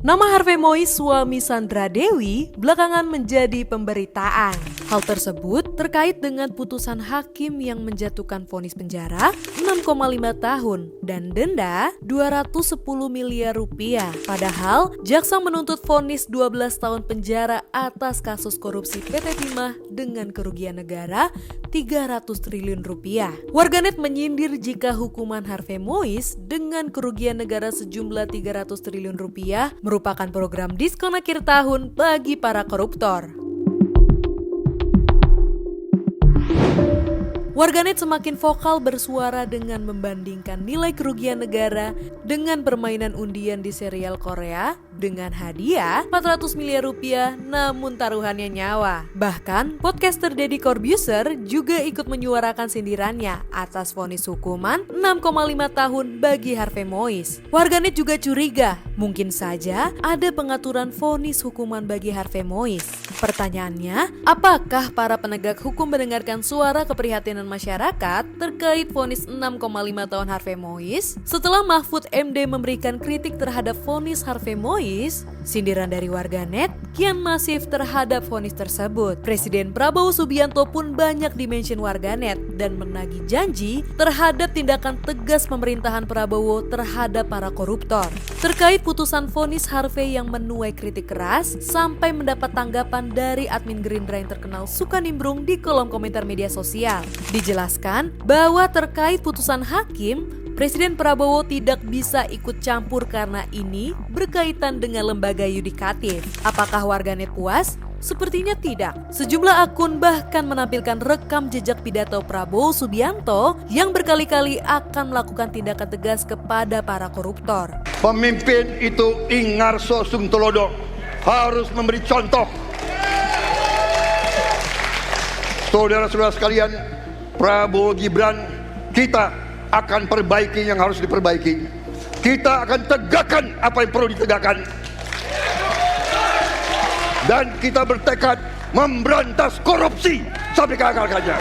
Nama Harvey Mois, suami Sandra Dewi, belakangan menjadi pemberitaan. Hal tersebut terkait dengan putusan hakim yang menjatuhkan vonis penjara 6,5 tahun dan denda 210 miliar rupiah. Padahal, jaksa menuntut vonis 12 tahun penjara atas kasus korupsi PT Timah dengan kerugian negara 300 triliun rupiah. Warganet menyindir jika hukuman Harvey Mois dengan kerugian negara sejumlah 300 triliun rupiah merupakan program diskon akhir tahun bagi para koruptor. Warganet semakin vokal bersuara dengan membandingkan nilai kerugian negara dengan permainan undian di serial Korea dengan hadiah 400 miliar rupiah namun taruhannya nyawa. Bahkan podcaster Deddy Corbuzier juga ikut menyuarakan sindirannya atas vonis hukuman 6,5 tahun bagi Harvey Mois. Warganet juga curiga, mungkin saja ada pengaturan vonis hukuman bagi Harvey Mois. Pertanyaannya, apakah para penegak hukum mendengarkan suara keprihatinan masyarakat terkait vonis 6,5 tahun Harvey Mois? Setelah Mahfud MD memberikan kritik terhadap vonis Harvey Mois, sindiran dari warganet kian masif terhadap vonis tersebut. Presiden Prabowo Subianto pun banyak dimention warganet dan menagih janji terhadap tindakan tegas pemerintahan Prabowo terhadap para koruptor. Terkait putusan vonis Harvey yang menuai kritik keras sampai mendapat tanggapan dari admin Gerindra yang terkenal suka nimbrung di kolom komentar media sosial. Dijelaskan bahwa terkait putusan hakim, Presiden Prabowo tidak bisa ikut campur karena ini berkaitan dengan lembaga yudikatif. Apakah warganet puas? Sepertinya tidak. Sejumlah akun bahkan menampilkan rekam jejak pidato Prabowo Subianto yang berkali-kali akan melakukan tindakan tegas kepada para koruptor. Pemimpin itu ingarso sung tulodo, harus memberi contoh. Saudara-saudara sekalian, Prabowo Gibran, kita akan perbaiki yang harus diperbaiki. Kita akan tegakkan apa yang perlu ditegakkan. Dan kita bertekad memberantas korupsi sampai ke akar-akarnya.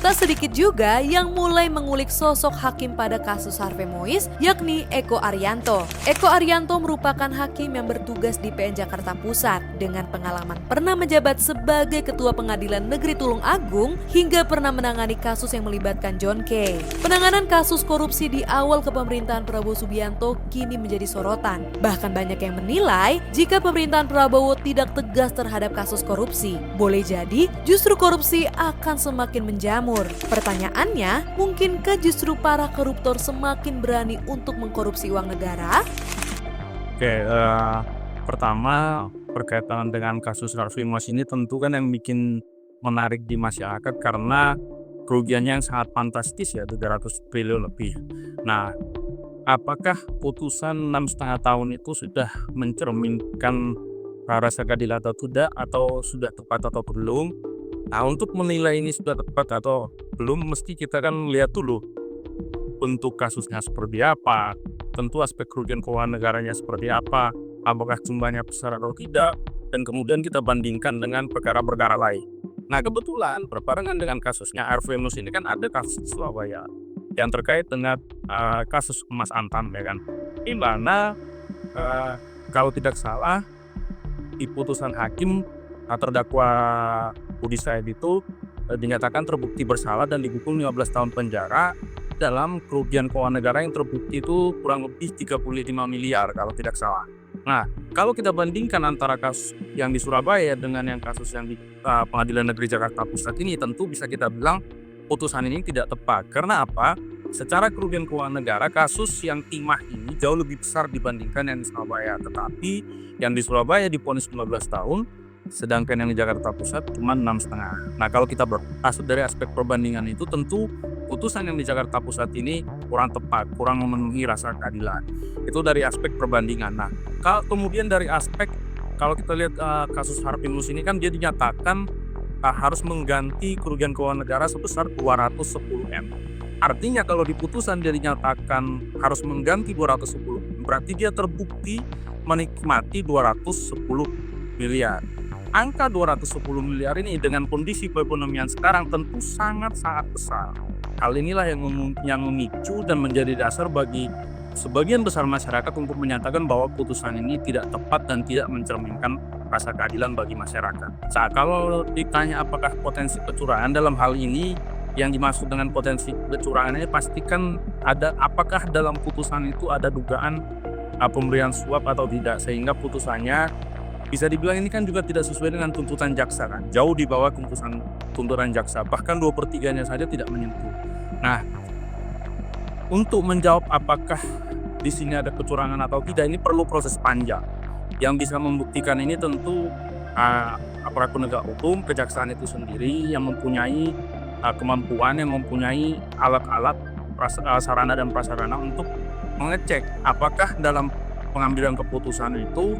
Tak sedikit juga yang mulai mengulik sosok hakim pada kasus Harvey Mois, yakni Eko Arianto. Eko Arianto merupakan hakim yang bertugas di PN Jakarta Pusat dengan pengalaman pernah menjabat sebagai Ketua Pengadilan Negeri Tulung Agung hingga pernah menangani kasus yang melibatkan John K. Penanganan kasus korupsi di awal kepemerintahan Prabowo Subianto kini menjadi sorotan. Bahkan banyak yang menilai jika pemerintahan Prabowo tidak tegas terhadap kasus korupsi, boleh jadi justru korupsi akan semakin menjamur. Pertanyaannya, mungkinkah justru para koruptor semakin berani untuk mengkorupsi uang negara? Pertama berkaitan dengan kasus Harvey Mois ini tentu kan yang bikin menarik di masyarakat karena kerugiannya yang sangat fantastis ya, 300 triliun lebih. Nah, apakah putusan 6,5 tahun itu sudah mencerminkan rasa keadilan atau tidak, atau sudah tepat atau belum? Nah, untuk menilai ini sudah tepat atau belum, mesti kita kan lihat dulu bentuk kasusnya seperti apa, tentu aspek kerugian keuangan negaranya seperti apa, apakah jumlahnya besar atau tidak, dan kemudian kita bandingkan dengan perkara-perkara lain. Nah, kebetulan berbarengan dengan kasusnya Harvey Mois ini kan ada kasus Surabaya yang terkait dengan kasus Mas Antam, ya kan, di mana kalau tidak salah di putusan hakim terdakwa Budi Said itu dinyatakan terbukti bersalah dan dihukum 15 tahun penjara dalam kerugian keuangan negara yang terbukti itu kurang lebih 35 miliar kalau tidak salah. Nah, kalau kita bandingkan antara kasus yang di Surabaya dengan yang kasus yang di Pengadilan Negeri Jakarta Pusat ini, tentu bisa kita bilang putusan ini tidak tepat. Karena apa? Secara kerugian keuangan negara, kasus yang Timah ini jauh lebih besar dibandingkan yang di Surabaya. Tetapi yang di Surabaya divonis 15 tahun, sedangkan yang di Jakarta Pusat cuma 6,5. Nah, kalau kita berasal dari aspek perbandingan itu, tentu putusan yang di Jakarta Pusat ini kurang tepat, kurang memenuhi rasa keadilan. Itu dari aspek perbandingan. Nah, kemudian dari aspek kalau kita lihat kasus Harvey Mois ini kan dia dinyatakan harus mengganti kerugian keuangan negara sebesar 210 M. Artinya kalau di putusan dia dinyatakan harus mengganti 210, berarti dia terbukti menikmati 210 miliar. Angka 210 miliar ini dengan kondisi perekonomian sekarang tentu sangat-sangat besar. Hal inilah yang memicu dan menjadi dasar bagi sebagian besar masyarakat untuk menyatakan bahwa putusan ini tidak tepat dan tidak mencerminkan rasa keadilan bagi masyarakat. Saat kalau ditanya apakah potensi kecurangan dalam hal ini, yang dimaksud dengan potensi kecurangan ini pastikan ada apakah dalam putusan itu ada dugaan pemberian suap atau tidak, sehingga putusannya bisa dibilang ini kan juga tidak sesuai dengan tuntutan jaksa kan, jauh di bawah tuntutan jaksa, bahkan 2/3-nya saja tidak menyentuh. Nah, untuk menjawab apakah di sini ada kecurangan atau tidak, ini perlu proses panjang. Yang bisa membuktikan ini tentu aparat penegak hukum, kejaksaan itu sendiri yang mempunyai kemampuan, yang mempunyai alat-alat, sarana dan prasarana untuk mengecek apakah dalam pengambilan keputusan itu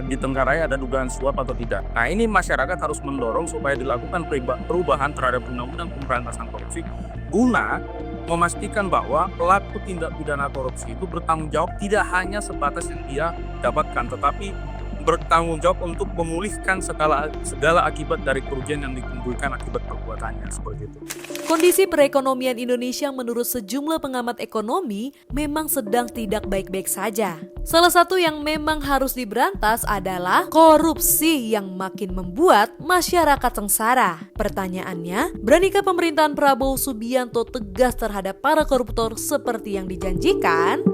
ditenggarai ada dugaan suap atau tidak. Nah, ini masyarakat harus mendorong supaya dilakukan perubahan terhadap undang-undang pemberantasan korupsi guna memastikan bahwa pelaku tindak pidana korupsi itu bertanggung jawab tidak hanya sebatas yang dia dapatkan, tetapi bertanggung jawab untuk memulihkan segala akibat dari kerugian yang ditimbulkan akibat perbuatannya, seperti itu. Kondisi perekonomian Indonesia menurut sejumlah pengamat ekonomi memang sedang tidak baik-baik saja. Salah satu yang memang harus diberantas adalah korupsi yang makin membuat masyarakat sengsara. Pertanyaannya, beranikah pemerintahan Prabowo Subianto tegas terhadap para koruptor seperti yang dijanjikan?